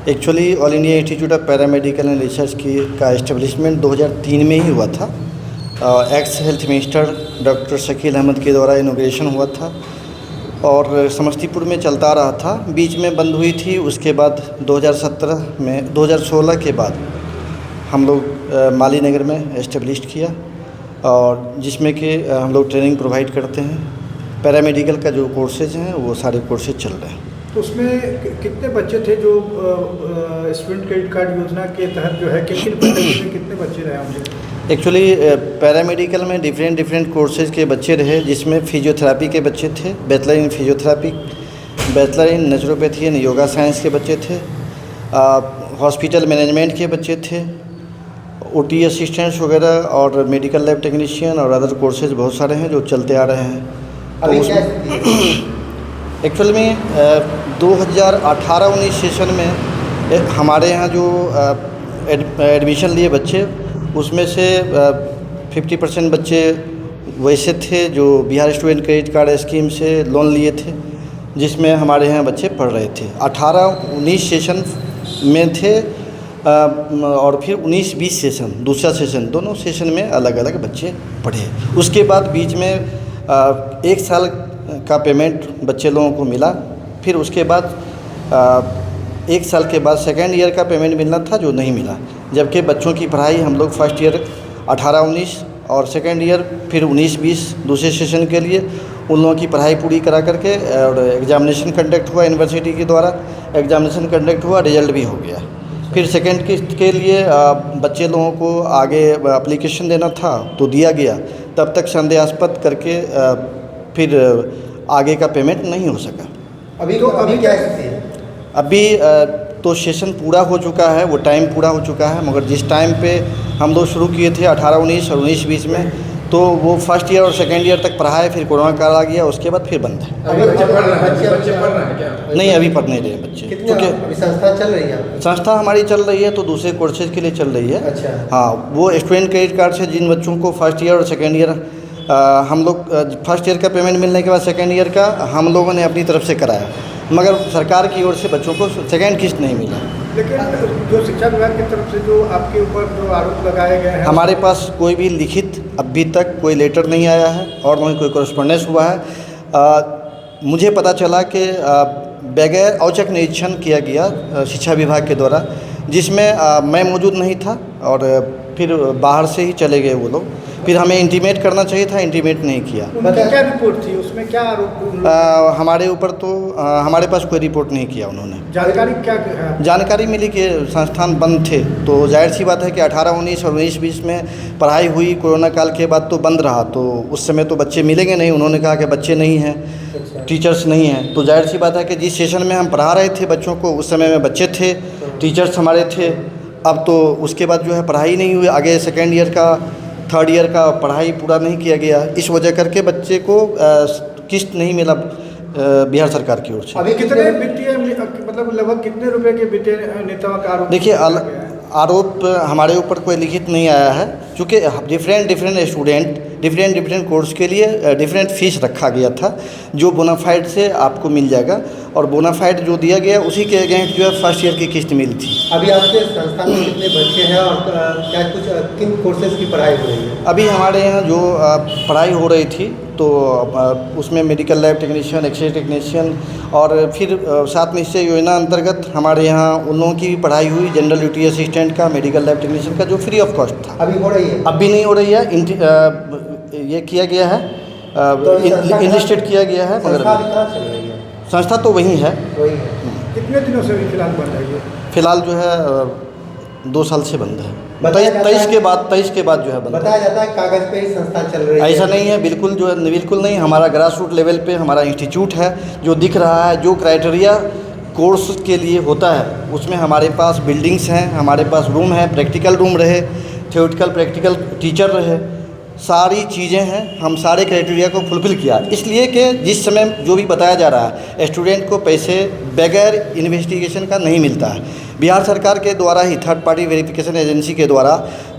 Actually All India Institute of Paramedical and Research का establishment 2003 में ही हुआ था। Ex health minister doctor Shakeel Ahmad के द्वारा इनॉग्रेशन हुआ था और समस्तीपुर में चलता रहा था। बीच में बंद हुई थी, उसके बाद 2016 के बाद हम लोग माली नगर में इस्टेब्लिश किया और जिसमें कि हम लोग ट्रेनिंग प्रोवाइड करते हैं। पैरामेडिकल का जो कोर्सेज हैं वो सारे कोर्सेज चल रहे हैं। तो उसमें कितने बच्चे थे जो स्टूडेंट क्रेडिट कार्ड योजना के तहत जो है कितने बच्चे रहे होंगे? एक्चुअली पैरामेडिकल में डिफरेंट कोर्सेज के बच्चे रहे, जिसमें फिजियोथेरेपी के बच्चे थे, bachelor in physiotherapy, bachelor in naturopathy and yoga science के बच्चे थे, हॉस्पिटल मैनेजमेंट के बच्चे थे, ओटी असिस्टेंट्स वगैरह और मेडिकल लैब टेक्नीशियन और अदर कोर्सेज बहुत सारे हैं जो चलते आ रहे हैं। अभी क्या एक्चुअल में 2018-19 सेशन में हमारे यहाँ जो एडमिशन लिए बच्चे, उसमें से 50% बच्चे वैसे थे जो Bihar student credit card scheme से लोन लिए थे, जिसमें हमारे यहाँ बच्चे पढ़ रहे थे। 18-19 सेशन में थे और फिर 19-20 सेशन, दूसरा सेशन, दोनों सेशन में अलग अलग बच्चे पढ़े। उसके बाद बीच में 1 साल का पेमेंट बच्चे लोगों को मिला। फिर उसके बाद 1 साल के बाद सेकेंड ईयर का पेमेंट मिलना था जो नहीं मिला, जबकि बच्चों की पढ़ाई हम लोग फर्स्ट ईयर 18-19 और सेकेंड ईयर फिर 19-20 दूसरे सेशन के लिए उन लोगों की पढ़ाई पूरी करा करके और एग्जामिनेशन कंडक्ट हुआ यूनिवर्सिटी के द्वारा, एग्जामिनेशन कंडक्ट हुआ, रिजल्ट भी हो गया। फिर सेकेंड किस्त के लिए बच्चे लोगों को आगे एप्लीकेशन देना था तो दिया गया, तब तक संदेहास्पद करके फिर आगे का पेमेंट नहीं हो सका। अभी क्या स्थिति है? अभी तो सेशन पूरा हो चुका है, वो टाइम पूरा हो चुका है, मगर जिस टाइम पे हम लोग शुरू किए थे 18-19 और 19-20 में, तो वो फर्स्ट ईयर और सेकेंड ईयर तक पढ़ाए, फिर कोरोना काल आ गया, उसके बाद फिर बंद है। अभी बच्चे पढ़ रहे हैं क्या? नहीं, अभी पढ़ नहीं रहे बच्चे, क्योंकि अभी संस्था चल रही है। संस्था हमारी चल रही है तो दूसरे कोर्सेज के लिए चल रही है। अच्छा। हाँ, वो स्टूडेंट क्रेडिट कार्ड से जिन बच्चों को फर्स्ट ईयर और सेकेंड ईयर हम लोग फर्स्ट ईयर का पेमेंट मिलने के बाद सेकेंड ईयर का हम लोगों ने अपनी तरफ से कराया, मगर सरकार की ओर से बच्चों को सेकेंड किस्त नहीं मिला। लेकिन जो शिक्षा विभाग की तरफ से जो आपके ऊपर जो आरोप लगाए गए हैं, हमारे पास कोई भी लिखित अभी तक कोई लेटर नहीं आया है और न ही कोई कॉरेस्पॉन्डेंस हुआ है। मुझे पता चला कि बगैर औचक निरीक्षण किया गया शिक्षा विभाग के द्वारा, जिसमें मैं मौजूद नहीं था और फिर बाहर से ही चले गए वो लोग। फिर हमें इंटीमेट करना चाहिए था, इंटीमेट नहीं किया। उनकी क्या रिपोर्ट थी, उसमें क्या आरोप? हमारे ऊपर तो हमारे पास कोई रिपोर्ट नहीं किया उन्होंने। जानकारी क्या है? जानकारी मिली कि संस्थान बंद थे, तो जाहिर सी बात है कि 18-19 और 19-20 में पढ़ाई हुई, कोरोना काल के बाद तो बंद रहा, तो उस समय तो बच्चे मिलेंगे नहीं। उन्होंने कहा कि बच्चे नहीं हैं, टीचर्स नहीं हैं, तो जाहिर सी बात है कि जिस सेशन में हम पढ़ा रहे थे बच्चों को, उस समय में बच्चे थे, टीचर्स हमारे थे। अब तो उसके बाद जो है पढ़ाई नहीं हुई, आगे सेकेंड ईयर का थर्ड ईयर का पढ़ाई पूरा नहीं किया गया, इस वजह करके बच्चे को किस्त नहीं मिला बिहार सरकार की ओर से। अभी कितने वित्तीय मतलब लगभग कितने रुपए के वित्तीय नेताओं का आरोप? देखिए, आरोप हमारे ऊपर कोई लिखित नहीं आया है, क्योंकि डिफरेंट स्टूडेंट डिफरेंट कोर्स के लिए डिफरेंट फीस रखा गया था, जो बोनाफाइड से आपको मिल जाएगा और बोनाफाइड जो दिया गया उसी के अगेंस्ट जो है फर्स्ट ईयर की किस्त मिली थी। अभी आपके संस्थान में कितने बच्चे हैं और क्या कुछ किन कोर्सेज की पढ़ाई हो रही है? अभी हमारे यहाँ जो पढ़ाई हो रही थी तो उसमें medical lab technician, X-ray technician और फिर साथ में इससे योजना अंतर्गत हमारे यहाँ उन लोगों की भी पढ़ाई हुई, जनरल ड्यूटी असिस्टेंट का, मेडिकल लैब टेक्नीशियन का, जो फ्री ऑफ कॉस्ट था। अभी हो रही है? अभी नहीं हो रही है, ये किया गया है, इनलिस्टेड किया गया है, मगर कहाँ चल रही है? संस्था तो वही है। कितने दिनों से भी फिलहाल बंद है? फिलहाल जो है 2 साल से बंद है। 23 के बाद जो है बंद। बताया जाता है कागज पे ही संस्था चल रही है। ऐसा नहीं है, बिल्कुल जो है बिल्कुल नहीं। हमारा ग्रास रूट लेवल पे हमारा इंस्टीट्यूट है, जो दिख रहा है, जो क्राइटेरिया कोर्स के लिए होता है उसमें हमारे पास बिल्डिंग्स हैं, हमारे पास रूम है, प्रैक्टिकल रूम रहे, थियोरेटिकल प्रैक्टिकल टीचर रहे, सारी चीज़ें हैं। हम सारे क्राइटेरिया को फुलफिल किया, इसलिए कि जिस समय जो भी बताया जा रहा है स्टूडेंट को पैसे बगैर इन्वेस्टिगेशन का नहीं मिलता है। बिहार सरकार के द्वारा ही थर्ड पार्टी वेरिफिकेशन एजेंसी के द्वारा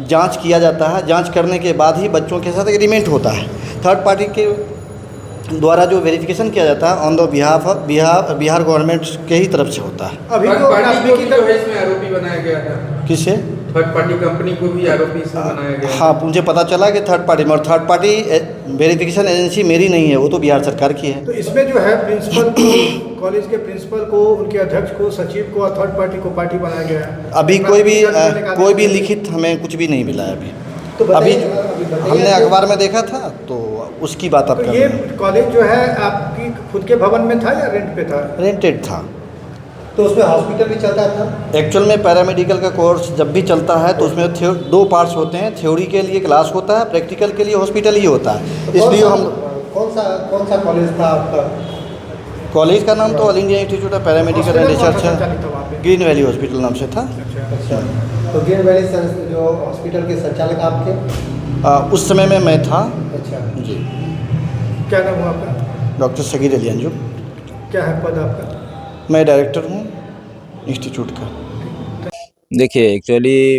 जांच किया जाता है, जांच करने के बाद ही बच्चों के साथ एग्रीमेंट होता है। थर्ड पार्टी के द्वारा जो वेरिफिकेशन किया जाता है on the behalf of Bihar government के ही तरफ से होता है। अभी थर्ड जो पार्टी को भी प्राथमिकी जो है इसमें आरोपी बनाया गया था। किसे? थर्ड पार्टी कंपनी को भी आरोपी इसमें बनाया गया। हाँ, मुझे पता चला कि थर्ड पार्टी में, और थर्ड पार्टी वेरिफिकेशन एजेंसी मेरी नहीं है, वो तो बिहार सरकार की है। तो इसमें जो है प्रिंसिपल को, कॉलेज के प्रिंसिपल को, उनके अध्यक्ष को, सचिव को और थर्ड पार्टी को पार्टी बनाया गया है। अभी कोई भी लिखित हमें कुछ भी नहीं मिला है अभी। तो अभी बताइए हमने अखबार में देखा था तो उसकी बात आप तो कर ये रहे हैं। कॉलेज जो है आपकी खुद के भवन में था या रेंट पे था? रेंटेड था। तो उसमें हॉस्पिटल भी चलता था? एक्चुअल में पैरामेडिकल का कोर्स जब भी चलता है तो उसमें दो पार्ट्स होते हैं। थ्योरी के लिए क्लास होता है, प्रैक्टिकल के लिए हॉस्पिटल ही होता है। तो इसलिए हम कौन सा कॉलेज था आपका? कॉलेज का नाम तो all India Institute of Paramedical and research है, संचालित था वहाँ पे? ग्रीन वैली हॉस्पिटल नाम से था। अच्छा, तो ग्रीन वैली जो हॉस्पिटल के संचालक आपके? उस समय में मैं था। अच्छा जी। क्या नाम हुआ आपका? डॉक्टर सगीर अली अंजुम। क्या है पद आपका? मैं डायरेक्टर हूँ इंस्टीट्यूट का। देखिए एक्चुअली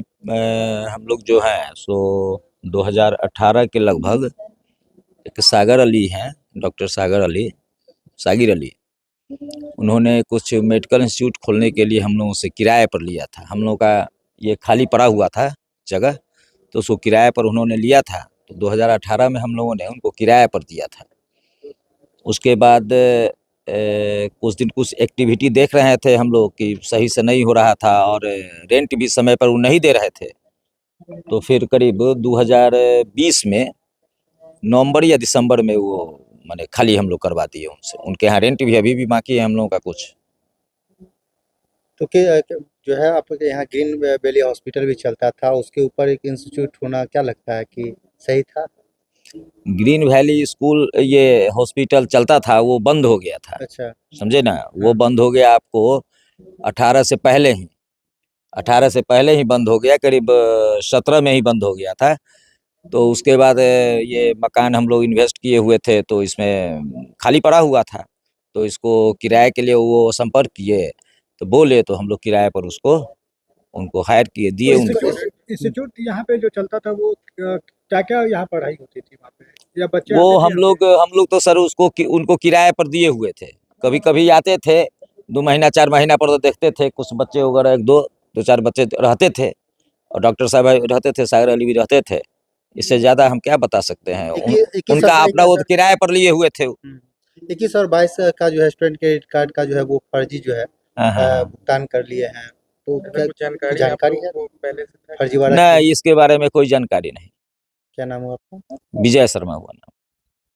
हम लोग जो हैं सो 2018 के लगभग एक सागर अली हैं, डॉक्टर सागिर अली, उन्होंने कुछ मेडिकल इंस्टीट्यूट खोलने के लिए हम लोगों से किराए पर लिया था। हम लोगों का ये खाली पड़ा हुआ था जगह, तो उसको किराए पर उन्होंने लिया था। तो 2018 में हम लोगों ने उनको किराए पर दिया था। उसके बाद कुछ दिन कुछ एक्टिविटी देख रहे थे हम लोग कि सही से नहीं हो रहा था और रेंट भी समय पर वो नहीं दे रहे थे। तो फिर करीब 2020 में नवंबर या दिसंबर में वो माने खाली हम लोग करवा दिए उनसे। उनके यहाँ रेंट भी अभी भी बाकी है हम लोगों का कुछ। तो जो है आपके यहाँ ग्रीन वैली हॉस्पिटल भी चलता था, उसके ऊपर एक इंस्टीट्यूट होना क्या लगता है कि सही था? ग्रीन वैली स्कूल ये हॉस्पिटल चलता था, वो बंद हो गया था। अच्छा, समझे ना, वो बंद हो गया आपको 18 से पहले ही 18 से पहले ही बंद हो गया, करीब 17 में ही बंद हो गया था। तो उसके बाद ये मकान हम लोग इन्वेस्ट किए हुए थे तो इसमें खाली पड़ा हुआ था, तो इसको किराए के लिए वो संपर्क किए तो बोले, तो हम लोग किराए पर उसको उनको हायर किए, दिए उनको। इंस्टीट्यूट यहाँ पे जो चलता था वो क्या क्या यहाँ पढ़ाई होती थी वहाँ पे, या बच्चे वो आते थे यहाँ पे? हम लोग तो सर उसको उनको किराए पर दिए हुए थे। कभी कभी आते थे 2 महीना 4 महीना पर, तो देखते थे कुछ बच्चे वगैरह 1-2-4 बच्चे रहते थे, और डॉक्टर साहब रहते थे, सागर अली भी रहते थे। इससे ज्यादा हम क्या बता सकते हैं। उनका अपना वो किराए पर लिए हुए थे। 21 और 22 का जो है स्टूडेंट क्रेडिट कार्ड का जो है वो फर्जी जो है हाँ। भुगतान कर लिए हैं, तो क्या कुछ जानकारी है पहले से था? फर्जीवाड़ा की? नहीं, इसके बारे में कोई जानकारी नहीं। क्या नाम हुआ आपका? विजय शर्मा हुआ नाम।